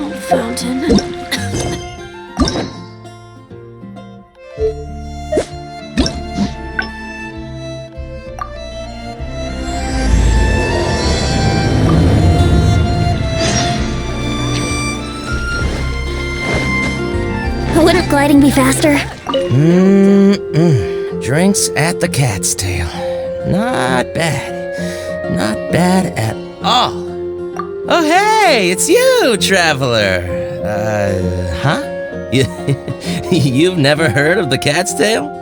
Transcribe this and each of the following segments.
Oh, fountain. Wouldn't gliding be faster? Drinks at the Cat's Tail. Not bad. Not bad at all. Oh, hey, it's you, traveler. Huh? You've never heard of the Cat's Tail?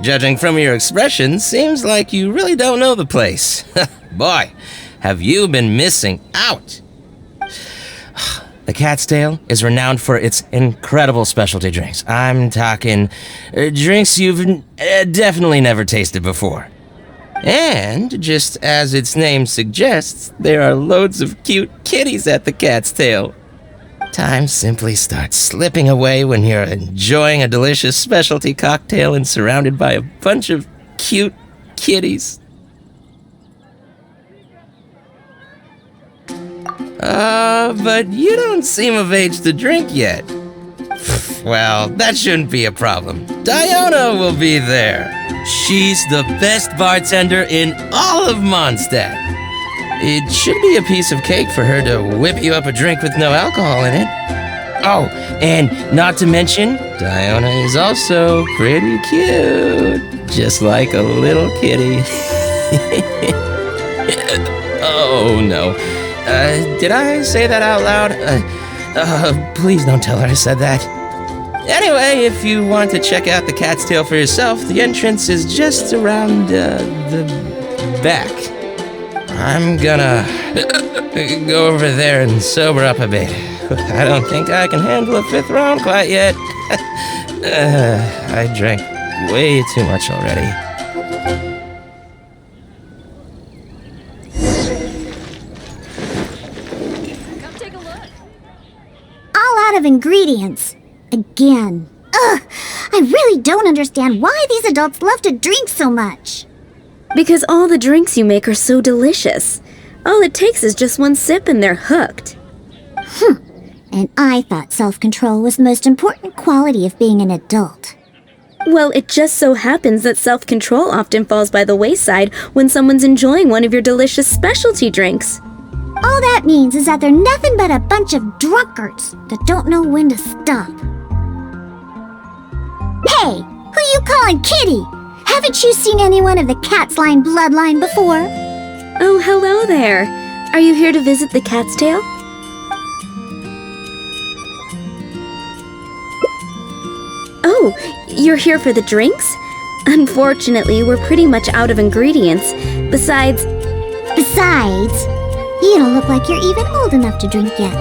Judging from your expression, seems like you really don't know the place. Boy, have you been missing out. The Cat's Tail is renowned for its incredible specialty drinks. I'm talking drinks you've definitely never tasted before. And, just as its name suggests, there are loads of cute kitties at the Cat's Tail. Time simply starts slipping away when you're enjoying a delicious specialty cocktail and surrounded by a bunch of cute kitties. But you don't seem of age to drink yet. Well, that shouldn't be a problem. Diona will be there. She's the best bartender in all of Mondstadt. It should be a piece of cake for her to whip you up a drink with no alcohol in it. Oh, and not to mention, Diona is also pretty cute. Just like a little kitty. Oh, no. Did I say that out loud? Please don't tell her I said that. Anyway, if you want to check out the Cat's Tail for yourself, the entrance is just around, the back. I'm gonna go over there and sober up a bit. I don't think I can handle a 5th round quite yet. I drank way too much already. Of ingredients. Again. Ugh! I really don't understand why these adults love to drink so much. Because all the drinks you make are so delicious. All it takes is just one sip and they're hooked. And I thought self-control was the most important quality of being an adult. Well, it just so happens that self-control often falls by the wayside when someone's enjoying one of your delicious specialty drinks. All that means is that they're nothing but a bunch of drunkards that don't know when to stop. Hey, who you calling kitty? Haven't you seen anyone of the cat's line bloodline before? Oh, hello there. Are you here to visit the Cat's Tail? Oh, you're here for the drinks? Unfortunately, we're pretty much out of ingredients. Besides... You don't look like you're even old enough to drink yet.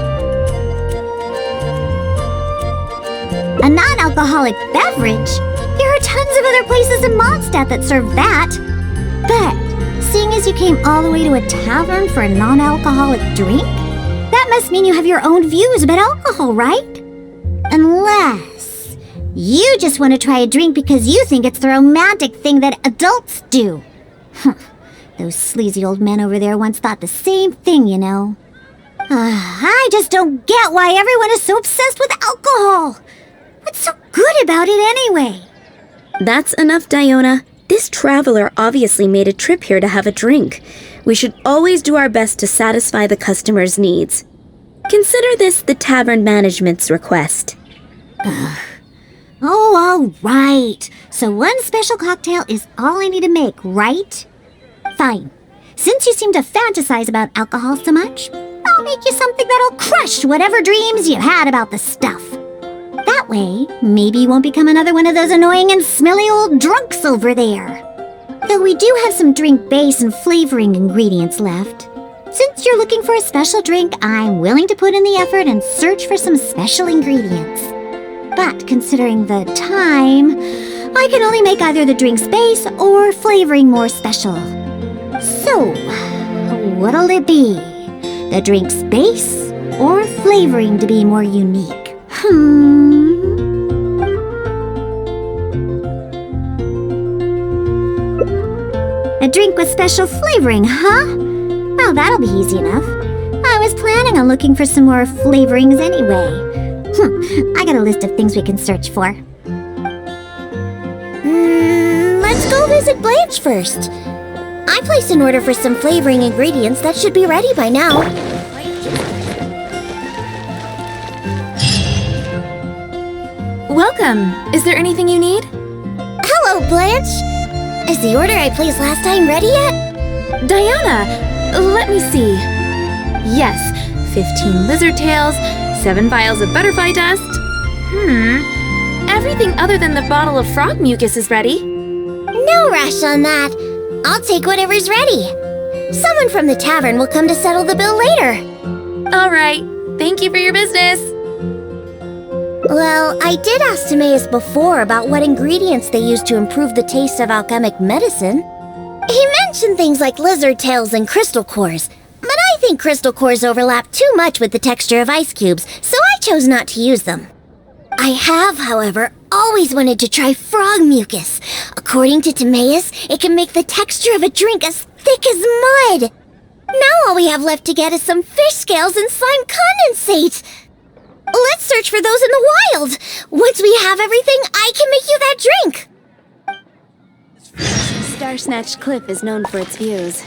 A non-alcoholic beverage? There are tons of other places in Mondstadt that serve that. But, seeing as you came all the way to a tavern for a non-alcoholic drink, that must mean you have your own views about alcohol, right? Unless you just want to try a drink because you think it's the romantic thing that adults do. Those sleazy old men over there once thought the same thing, you know. I just don't get why everyone is so obsessed with alcohol. What's so good about it anyway? That's enough, Diona. This traveler obviously made a trip here to have a drink. We should always do our best to satisfy the customer's needs. Consider this the tavern management's request. Oh, all right. So one special cocktail is all I need to make, right? Fine. Since you seem to fantasize about alcohol so much, I'll make you something that'll crush whatever dreams you had about the stuff. That way, maybe you won't become another one of those annoying and smelly old drunks over there. Though we do have some drink base and flavoring ingredients left. Since you're looking for a special drink, I'm willing to put in the effort and search for some special ingredients. But considering the time, I can only make either the drink's base or flavoring more special. So, what'll it be? The drink's base or flavoring to be more unique? A drink with special flavoring, huh? Well, that'll be easy enough. I was planning kinda looking for some more flavorings anyway. I got a list of things we can search for. Let's go visit Blanche first. I placed an order for some flavoring ingredients that should be ready by now. Welcome. Is there anything you need? Hello, Blanche. Is the order I placed last time ready yet? Diona, let me see. Yes, 15 lizard tails, 7 vials of butterfly dust. Everything other than the bottle of frog mucus is ready. No rush on that. I'll take whatever's ready. Someone from the tavern will come to settle the bill later. All right. Thank you for your business. Well, I did ask Timaeus before about what ingredients they use to improve the taste of alchemic medicine. He mentioned things like lizard tails and crystal cores, but I think crystal cores overlap too much with the texture of ice cubes, so I chose not to use them. I have, however, always wanted to try frog mucus. According to Timaeus, it can make the texture of a drink as thick as mud. Now all we have left to get is some fish scales and slime condensate. Let's search for those in the wild. Once we have everything, I can make you that drink. Starsnatch Cliff is known for its views.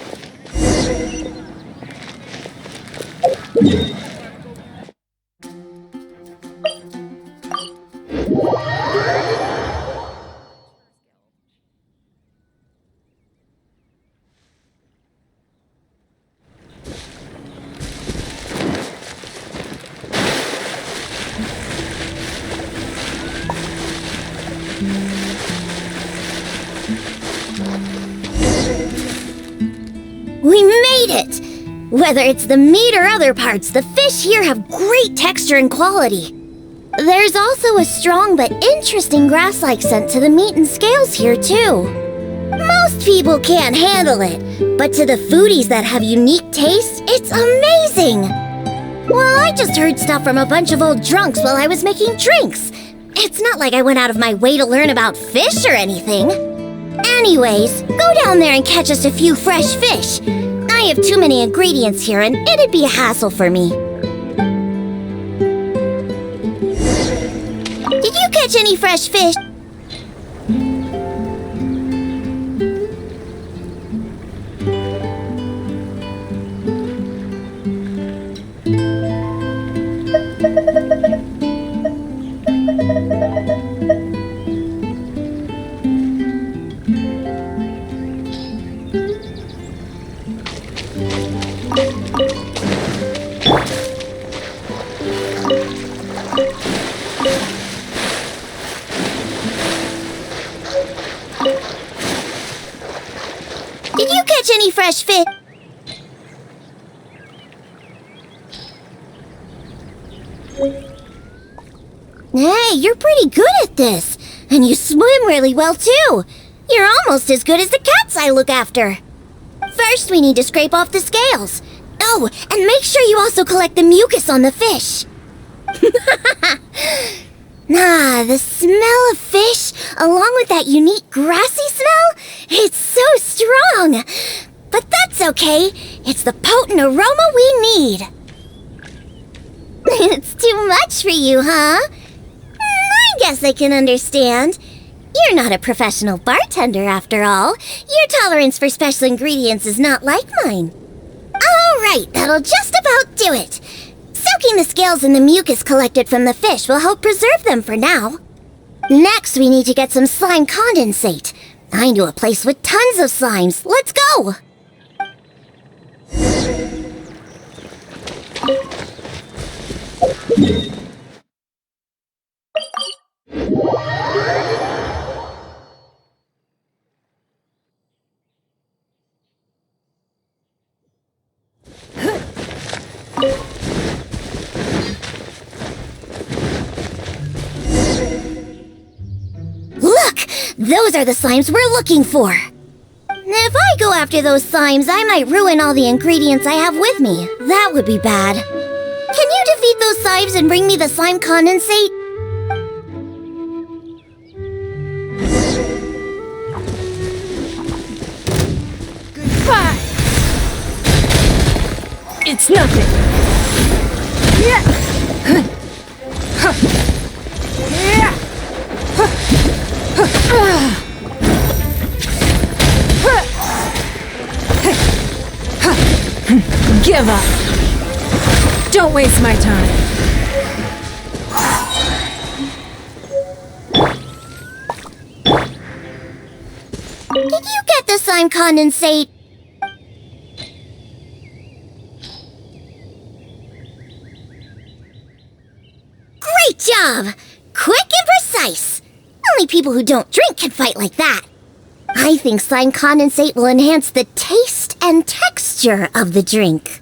We made it! Whether it's the meat or other parts, the fish here have great texture and quality. There's also a strong but interesting grass-like scent to the meat and scales here, too. Most people can't handle it, but to the foodies that have unique tastes, it's amazing! Well, I just heard stuff from a bunch of old drunks while I was making drinks. It's not like I went out of my way to learn about fish or anything. Anyways, go down there and catch us a few fresh fish. I have too many ingredients here and it'd be a hassle for me. Did you catch any fresh fish? Did you catch any fresh fish? Hey, you're pretty good at this. And you swim really well, too. You're almost as good as the cats I look after. First, we need to scrape off the scales. Oh, and make sure you also collect the mucus on the fish. The smell of fish, along with that unique grassy smell, it's so strong. But that's okay. It's the potent aroma we need. It's too much for you, huh? I guess I can understand. You're not a professional bartender, after all. Your tolerance for special ingredients is not like mine. All right, that'll just about do it. Soaking the scales in the mucus collected from the fish will help preserve them for now. Next, we need to get some slime condensate. I know a place with tons of slimes. Let's go! Look! Those are the slimes we're looking for! If I go after those slimes, I might ruin all the ingredients I have with me. That would be bad. Can you defeat those slimes and bring me the slime condensate? Goodbye! It's nothing. Give up. Don't waste my time. Did you get the slime condensate? Great job! Quick and precise! Only people who don't drink can fight like that. I think slime condensate will enhance the taste and texture of the drink.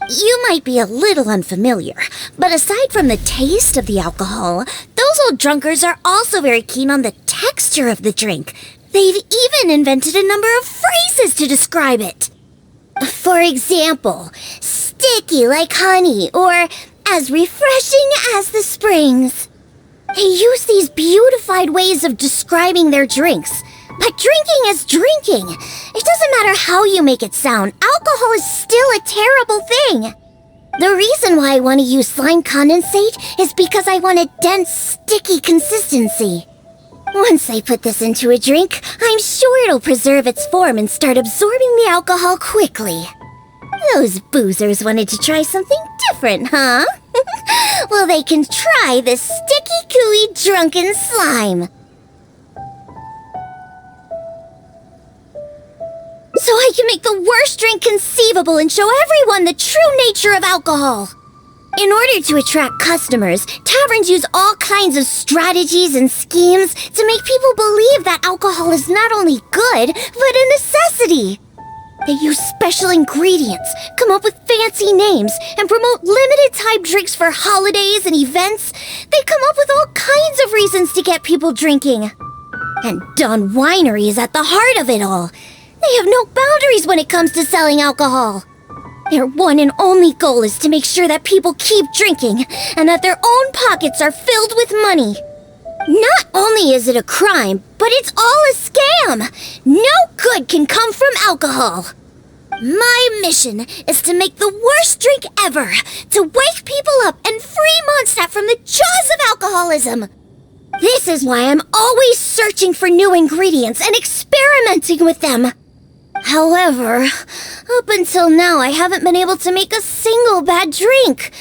You might be a little unfamiliar, but aside from the taste of the alcohol, those old drunkards are also very keen on the texture of the drink. They've even invented a number of phrases to describe it. For example, sticky like honey, or as refreshing as the springs. They use these beautified ways of describing their drinks. But drinking is drinking. It doesn't matter how you make it sound. Alcohol is still a terrible thing. The reason why I want to use slime condensate is because I want a dense, sticky consistency. Once I put this into a drink, I'm sure it'll preserve its form and start absorbing the alcohol quickly. Those boozers wanted to try something different, huh? Well, they can try the sticky, gooey, drunken slime. So I can make the worst drink conceivable and show everyone the true nature of alcohol. In order to attract customers, taverns use all kinds of strategies and schemes to make people believe that alcohol is not only good, but a necessity. They use special ingredients, come up with fancy names, and promote limited-time drinks for holidays and events. They come up with all kinds of reasons to get people drinking. And Dawn Winery is at the heart of it all. They have no boundaries when it comes to selling alcohol. Their one and only goal is to make sure that people keep drinking and that their own pockets are filled with money. Not only is it a crime, but it's all a scam. No good can come from alcohol. My mission is to make the worst drink ever, to wake people up and free Mondstadt from the jaws of alcoholism. This is why I'm always searching for new ingredients and experimenting with them. However, up until now I haven't been able to make a single bad drink.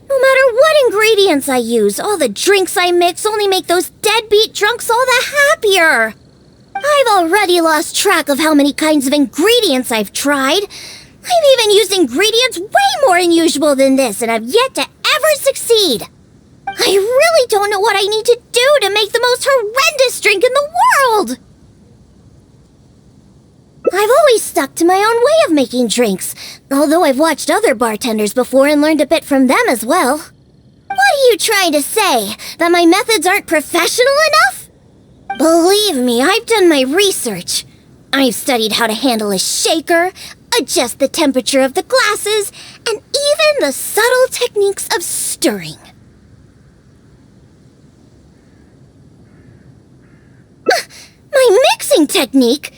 No matter what ingredients I use, all the drinks I mix only make those deadbeat drunks all the happier. I've already lost track of how many kinds of ingredients I've tried. I've even used ingredients way more unusual than this, and I've yet to ever succeed. I really don't know what I need to do to make the most horrendous drink in the world. I've always stuck to my own way of making drinks, although I've watched other bartenders before and learned a bit from them as well. What are you trying to say? That my methods aren't professional enough? Believe me, I've done my research. I've studied how to handle a shaker, adjust the temperature of the glasses, and even the subtle techniques of stirring. My mixing technique?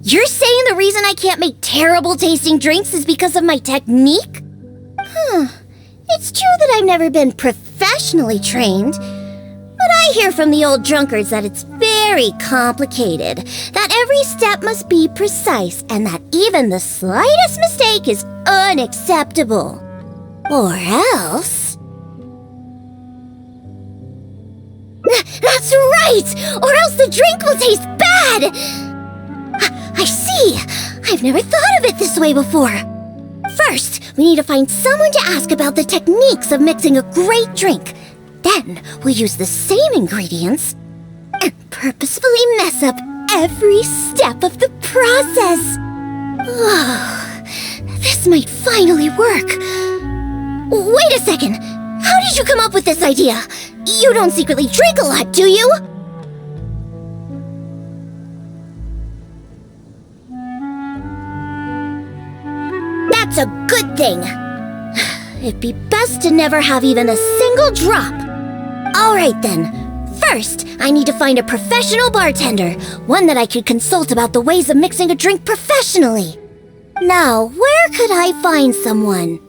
You're saying the reason I can't make terrible tasting drinks is because of my technique? It's true that I've never been professionally trained, but I hear from the old drunkards that it's very complicated, that every step must be precise, and that even the slightest mistake is unacceptable. Or else... That's right! Or else the drink will taste bad! I see! I've never thought of it this way before. First, we need to find someone to ask about the techniques of mixing a great drink. Then, we'll use the same ingredients and purposefully mess up every step of the process. Oh, this might finally work. Wait a second! How did you come up with this idea? You don't secretly drink a lot, do you? That's a good thing. It'd be best to never have even a single drop. All right then. First, I need to find a professional bartender, one that I could consult about the ways of mixing a drink professionally. Now, where could I find someone?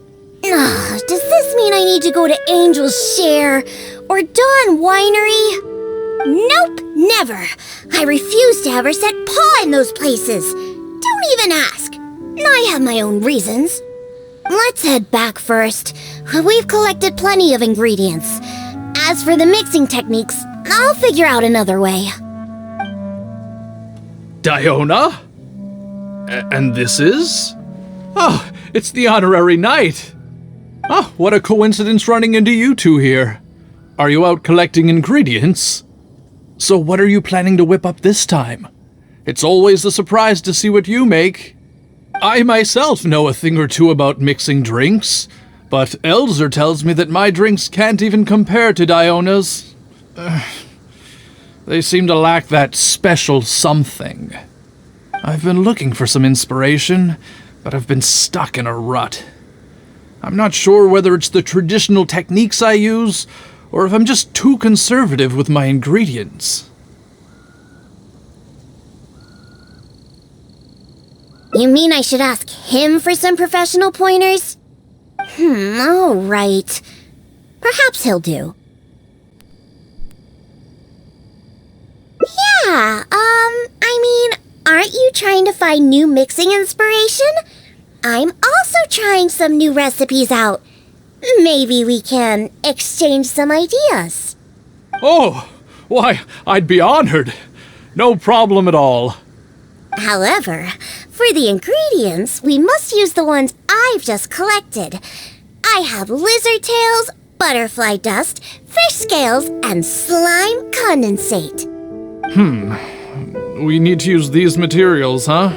Does this mean I need to go to Angel's Share or Dawn Winery? Nope, never. I refuse to ever set paw in those places. Don't even ask. I have my own reasons. Let's head back first. We've collected plenty of ingredients. As for the mixing techniques, I'll figure out another way. Diona? And this is? Oh, it's the honorary knight. Oh, what a coincidence running into you two here. Are you out collecting ingredients? So what are you planning to whip up this time? It's always a surprise to see what you make. I myself know a thing or two about mixing drinks, but Elzer tells me that my drinks can't even compare to Diona's. They seem to lack that special something. I've been looking for some inspiration, but I've been stuck in a rut. I'm not sure whether it's the traditional techniques I use, or if I'm just too conservative with my ingredients. You mean I should ask him for some professional pointers? All right. Perhaps he'll do. Yeah, aren't you trying to find new mixing inspiration? I'm also trying some new recipes out. Maybe we can exchange some ideas. Oh, why, I'd be honored. No problem at all. However, for the ingredients, we must use the ones I've just collected. I have lizard tails, butterfly dust, fish scales, and slime condensate. We need to use these materials, huh?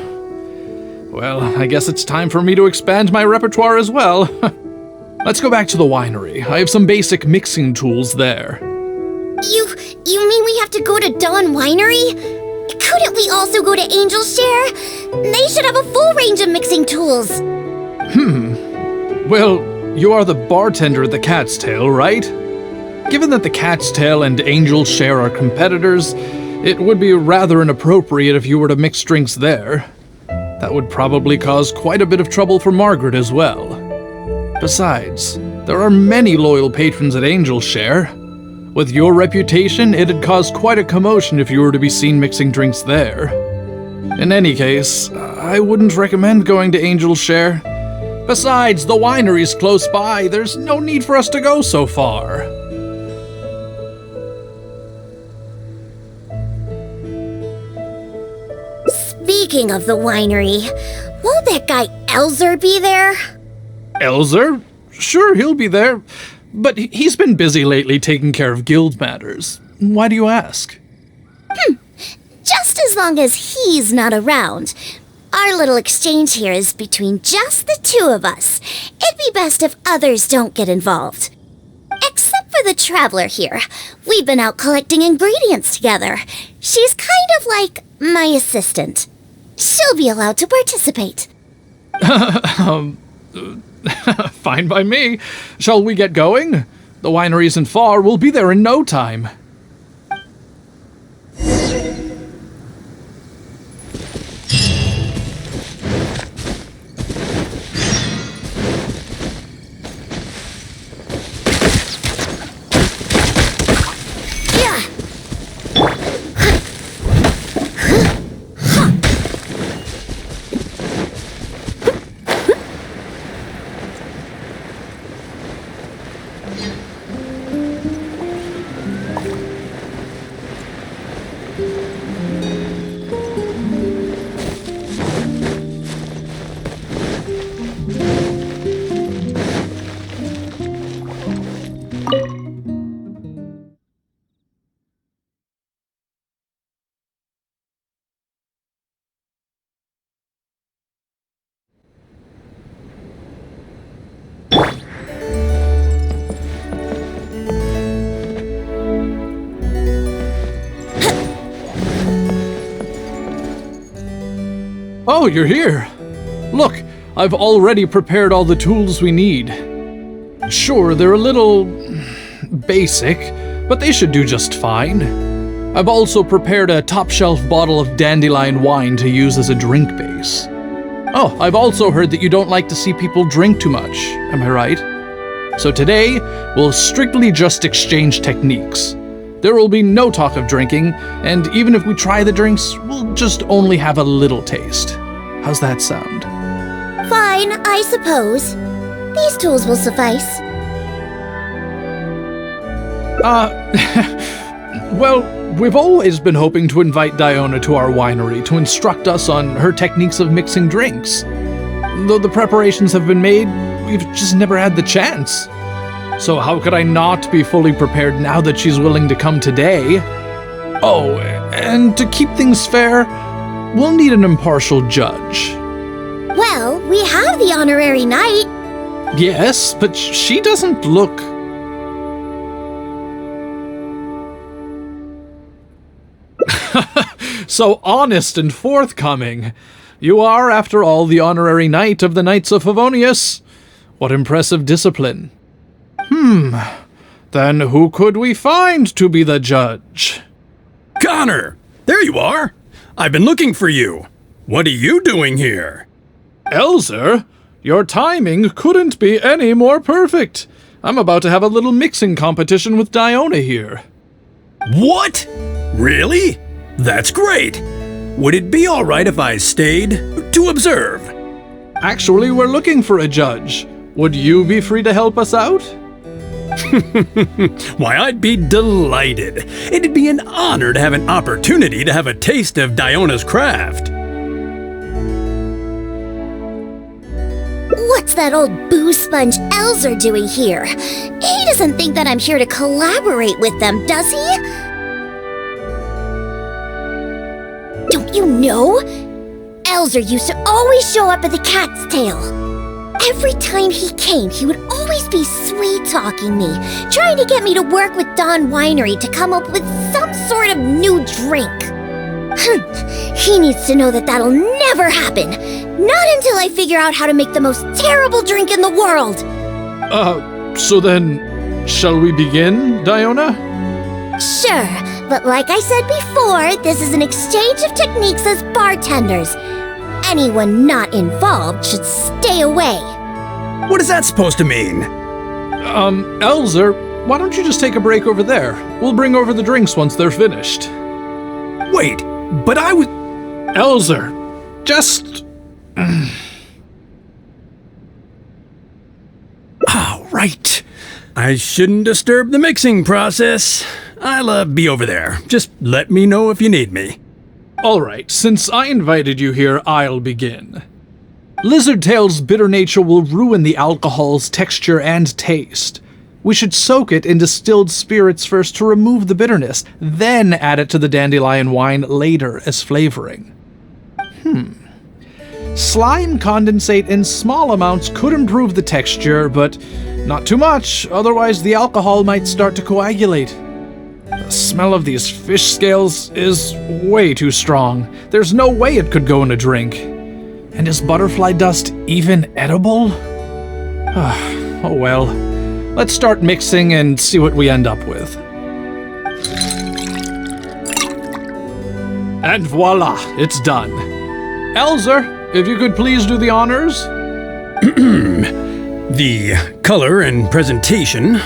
Well, I guess it's time for me to expand my repertoire as well. Let's go back to the winery. I have some basic mixing tools there. You mean we have to go to Dawn Winery? Couldn't we also go to Angel's Share? They should have a full range of mixing tools. Well, you are the bartender at the Cat's Tail, right? Given that the Cat's Tail and Angel's Share are competitors, it would be rather inappropriate if you were to mix drinks there. That would probably cause quite a bit of trouble for Margaret as well. Besides, there are many loyal patrons at Angel's Share. With your reputation, it'd cause quite a commotion if you were to be seen mixing drinks there. In any case, I wouldn't recommend going to Angel's Share. Besides, the winery's close by. There's no need for us to go so far. Speaking of the winery, won't that guy Elzer be there? Elzer? Sure, he'll be there. But he's been busy lately taking care of guild matters. Why do you ask? Just as long as he's not around. Our little exchange here is between just the two of us. It'd be best if others don't get involved. Except for the traveler here. We've been out collecting ingredients together. She's kind of like my assistant. She'll be allowed to participate. Fine by me. Shall we get going? The winery isn't far. We'll be there in no time. Oh, you're here. Look, I've already prepared all the tools we need. Sure, they're a little basic, but they should do just fine. I've also prepared a top-shelf bottle of dandelion wine to use as a drink base. Oh, I've also heard that you don't like to see people drink too much. Am I right? So today, we'll strictly just exchange techniques. There will be no talk of drinking, and even if we try the drinks, we'll just only have a little taste. How's that sound? Fine, I suppose. These tools will suffice. Well, we've always been hoping to invite Diona to our winery to instruct us on her techniques of mixing drinks. Though the preparations have been made, we've just never had the chance. So how could I not be fully prepared now that she's willing to come today? Oh, and to keep things fair, we'll need an impartial judge. Well, we have the honorary knight. Yes, but she doesn't look... so honest and forthcoming. You are, after all, the honorary knight of the Knights of Favonius. What impressive discipline. Then who could we find to be the judge? Connor! There you are! I've been looking for you. What are you doing here? Elzer, your timing couldn't be any more perfect. I'm about to have a little mixing competition with Diona here. What? Really? That's great! Would it be alright if I stayed to observe? Actually, we're looking for a judge. Would you be free to help us out? Why, I'd be delighted. It'd be an honor to have an opportunity to have a taste of Diona's craft. What's that old booze sponge Elzer doing here? He doesn't think that I'm here to collaborate with them, does he? Don't you know? Elzer used to always show up at the Cat's Tail. Every time he came, he would always be sweet-talking me, trying to get me to work with Dawn Winery to come up with some sort of new drink. He needs to know that that'll never happen. Not until I figure out how to make the most terrible drink in the world. So then, shall we begin, Diona? Sure, but like I said before, this is an exchange of techniques as bartenders. Anyone not involved should stay away. What is that supposed to mean? Elzer, why don't you just take a break over there? We'll bring over the drinks once they're finished. Wait, but I was... Elzer, just... Oh, right. I shouldn't disturb the mixing process. I'll be over there. Just let me know if you need me. All right, since I invited you here, I'll begin. Lizardtail's bitter nature will ruin the alcohol's texture and taste. We should soak it in distilled spirits first to remove the bitterness, then add it to the dandelion wine later as flavoring. Slime condensate in small amounts could improve the texture, but not too much, otherwise the alcohol might start to coagulate. The smell of these fish scales is way too strong. There's no way it could go in a drink. And is butterfly dust even edible? Oh well. Let's start mixing and see what we end up with. And voila, it's done. Elzer, if you could please do the honors. The color and presentation,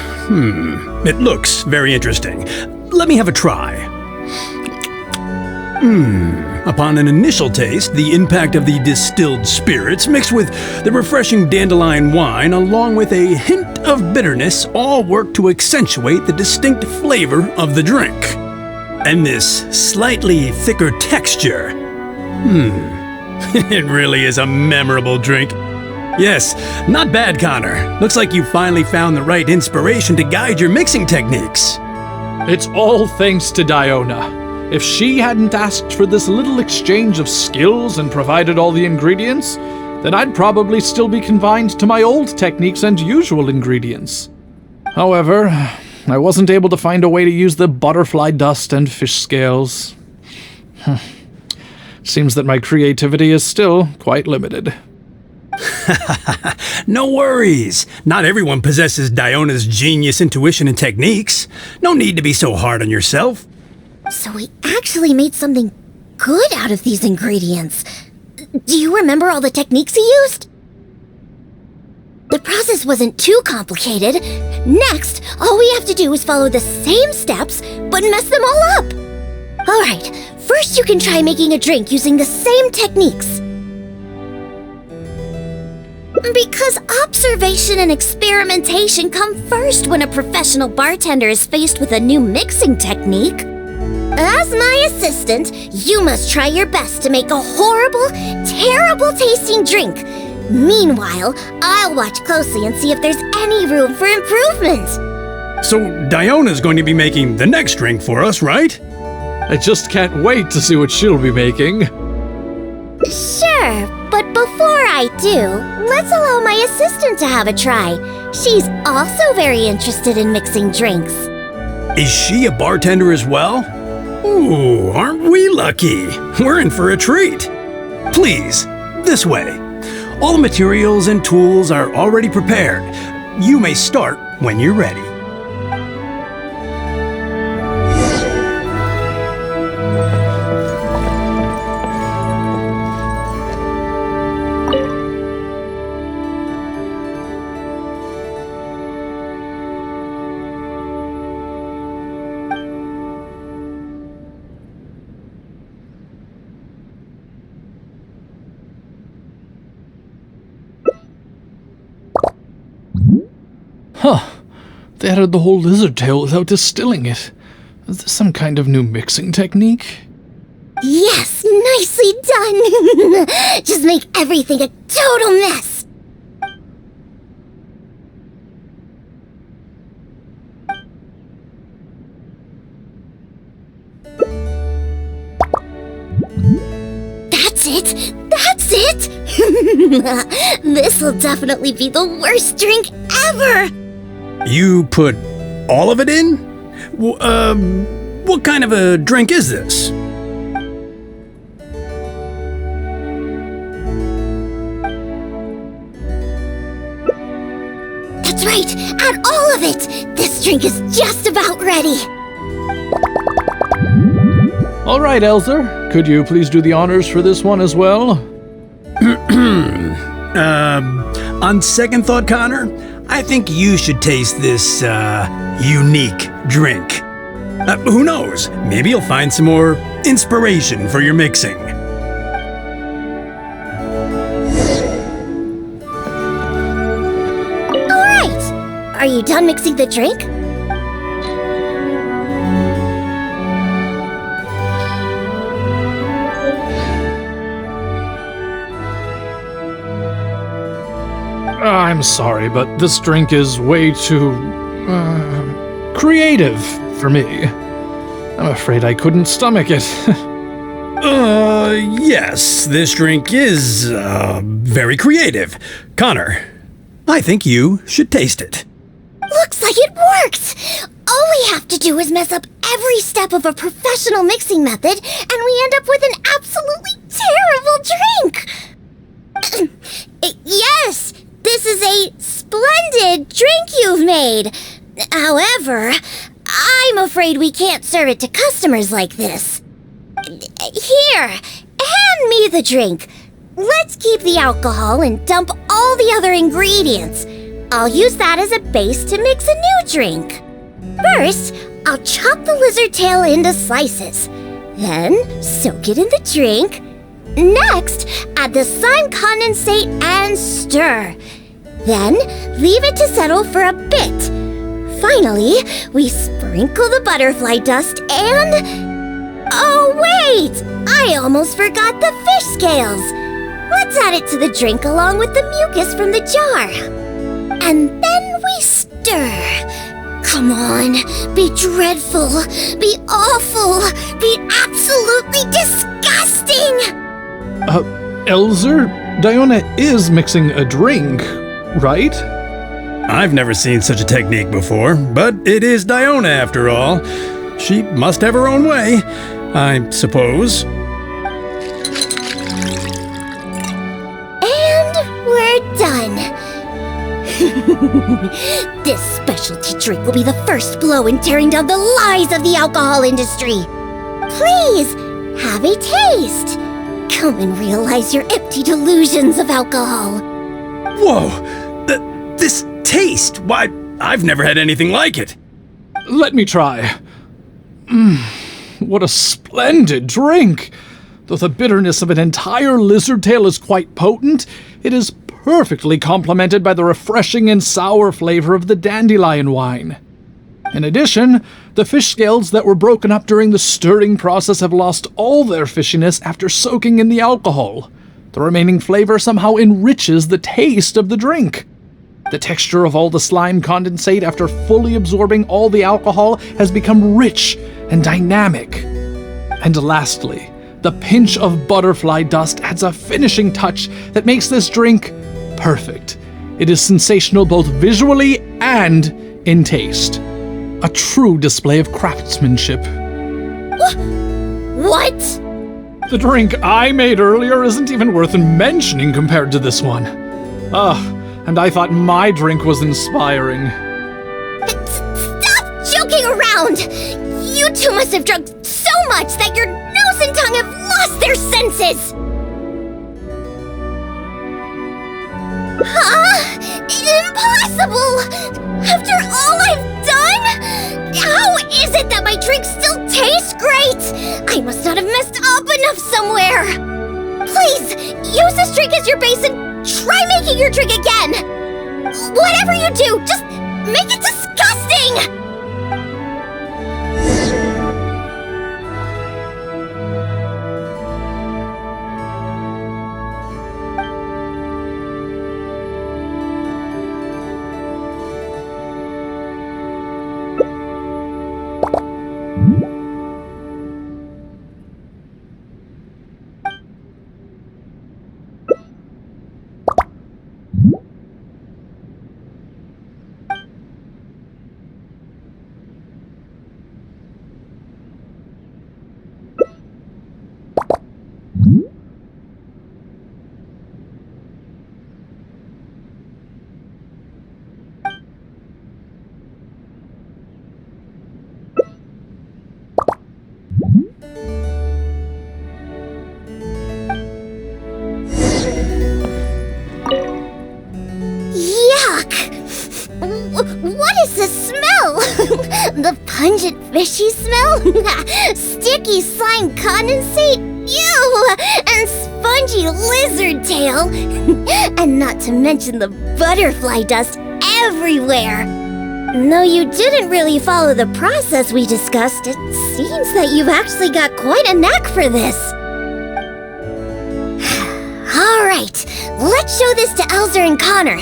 it looks very interesting. Let me have a try. Upon an initial taste, the impact of the distilled spirits mixed with the refreshing dandelion wine along with a hint of bitterness all work to accentuate the distinct flavor of the drink. And this slightly thicker texture. It really is a memorable drink. Yes, not bad, Connor. Looks like you finally found the right inspiration to guide your mixing techniques. It's all thanks to Diona. If she hadn't asked for this little exchange of skills and provided all the ingredients, then I'd probably still be confined to my old techniques and usual ingredients. However, I wasn't able to find a way to use the butterfly dust and fish scales. Seems that my creativity is still quite limited. No worries. Not everyone possesses Diona's genius intuition and techniques. No need to be so hard on yourself. So we actually made something good out of these ingredients. Do you remember all the techniques he used? The process wasn't too complicated. Next, all we have to do is follow the same steps, but mess them all up. Alright, first you can try making a drink using the same techniques. Because observation and experimentation come first when a professional bartender is faced with a new mixing technique. As my assistant, you must try your best to make a horrible, terrible tasting drink. Meanwhile, I'll watch closely and see if there's any room for improvement. So Diona's going to be making the next drink for us, right? I just can't wait to see what she'll be making. Sure, but before I do, let's allow my assistant to have a try. She's also very interested in mixing drinks. Is she a bartender as well? Ooh, aren't we lucky? We're in for a treat. Please, this way. All the materials and tools are already prepared. You may start when you're ready. Huh. They added the whole lizard tail without distilling it. Is this some kind of new mixing technique? Yes, nicely done! Just make everything a total mess! That's it! That's it! This'll definitely be the worst drink ever! You put all of it in? What kind of a drink is this? That's right! Add all of it! This drink is just about ready! All right, Elzer. Could you please do the honors for this one as well? On second thought, Connor, I think you should taste this, unique drink. Who knows? Maybe you'll find some more inspiration for your mixing. Alright! Are you done mixing the drink? I'm sorry, but this drink is way too, creative for me. I'm afraid I couldn't stomach it. Yes, this drink is, very creative. Connor, I think you should taste it. Looks like it worked! All we have to do is mess up every step of a professional mixing method, and we end up with an absolutely terrible drink! Yes! This is a splendid drink you've made! However, I'm afraid we can't serve it to customers like this. Here, hand me the drink. Let's keep the alcohol and dump all the other ingredients. I'll use that as a base to mix a new drink. First, I'll chop the lizard tail into slices. Then, soak it in the drink. Next, add the slime condensate and stir. Then, leave it to settle for a bit. Finally, we sprinkle the butterfly dust and... Oh wait! I almost forgot the fish scales! Let's add it to the drink along with the mucus from the jar. And then we stir. Come on, be dreadful, be awful, be absolutely disgusting! Elzer, Diona is mixing a drink, right? I've never seen such a technique before, but it is Diona after all. She must have her own way, I suppose. And we're done. This specialty drink will be the first blow in tearing down the lies of the alcohol industry. Please, have a taste. Come and realize your empty delusions of alcohol. Whoa! This taste! Why, I've never had anything like it. Let me try. What a splendid drink! Though the bitterness of an entire lizard tail is quite potent, it is perfectly complemented by the refreshing and sour flavor of the dandelion wine. In addition, the fish scales that were broken up during the stirring process have lost all their fishiness after soaking in the alcohol. The remaining flavor somehow enriches the taste of the drink. The texture of all the slime condensate after fully absorbing all the alcohol has become rich and dynamic. And lastly, the pinch of butterfly dust adds a finishing touch that makes this drink perfect. It is sensational both visually and in taste. A true display of craftsmanship. What? The drink I made earlier isn't even worth mentioning compared to this one. And I thought my drink was inspiring. Stop joking around! You two must have drunk so much that your nose and tongue have lost their senses! Impossible! After all I've done? How is it that my drink still tastes great? I must not have messed up enough somewhere! Please, use this drink as your base and try making your drink again! Whatever you do, just make it disgusting! What is this smell? The pungent fishy smell? Sticky slime condensate? Ew! And spongy lizard tail? And not to mention the butterfly dust everywhere. Though you didn't really follow the process we discussed, it seems that you've actually got quite a knack for this. Alright, let's show this to Elzer and Connor.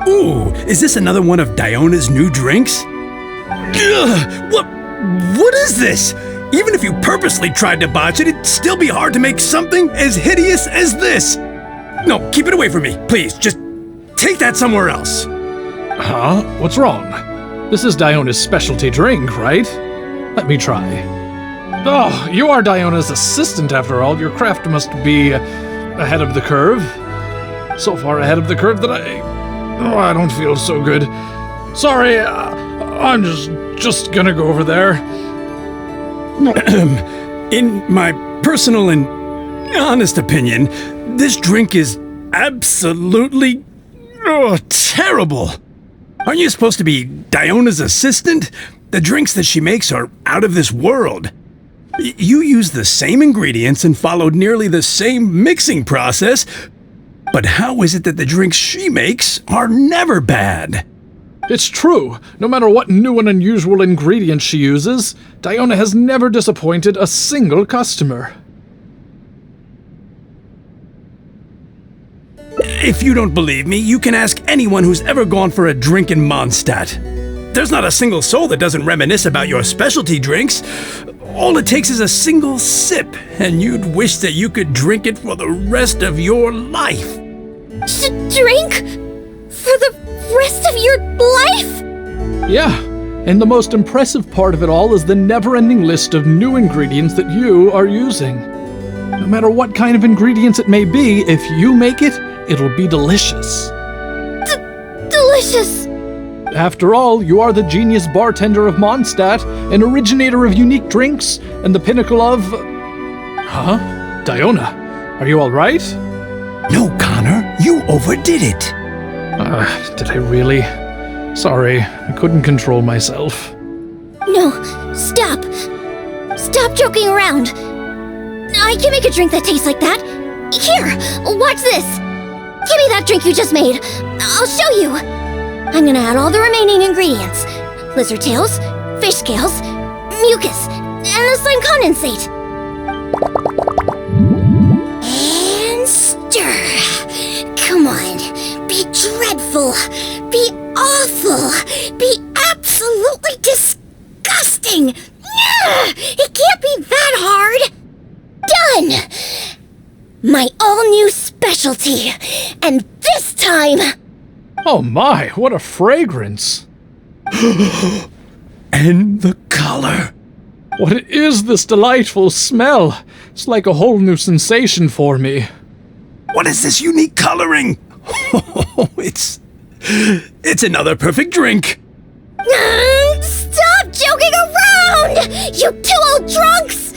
Ooh, is this another one of Diona's new drinks? Ugh, what is this? Even if you purposely tried to botch it, it'd still be hard to make something as hideous as this. No, keep it away from me, please. Just take that somewhere else. Huh? What's wrong? This is Diona's specialty drink, right? Let me try. Oh, you are Diona's assistant after all. Your craft must be ahead of the curve. So far ahead of the curve that I don't feel so good. Sorry, I'm just gonna go over there. In my personal and honest opinion, this drink is absolutely terrible. Aren't you supposed to be Diona's assistant? The drinks that she makes are out of this world. You use the same ingredients and followed nearly the same mixing process, but how is it that the drinks she makes are never bad? It's true. No matter what new and unusual ingredients she uses, Diona has never disappointed a single customer. If you don't believe me, you can ask anyone who's ever gone for a drink in Mondstadt. There's not a single soul that doesn't reminisce about your specialty drinks. All it takes is a single sip, and you'd wish that you could drink it for the rest of your life. Drink? For the rest of your life? Yeah, and the most impressive part of it all is the never-ending list of new ingredients that you are using. No matter what kind of ingredients it may be, if you make it, it'll be delicious. Delicious! After all, you are the genius bartender of Mondstadt, an originator of unique drinks, and the pinnacle of... Huh? Diona, Are you alright? No, Connor, you overdid it. Did I really? Sorry, I couldn't control myself. No, stop. Stop joking around. I can make a drink that tastes like that. Here, watch this. Give me that drink you just made. I'll show you. I'm gonna add all the remaining ingredients. Lizard tails, fish scales, mucus, and the slime condensate. And stir. Come on. Be dreadful. Be awful. Be absolutely disgusting. It can't be that hard. Done. My all-new specialty. And this time... Oh my, what a fragrance! And the color. What is this delightful smell? It's like a whole new sensation for me. What is this unique coloring? It's another perfect drink. Stop joking around! You two old drunks!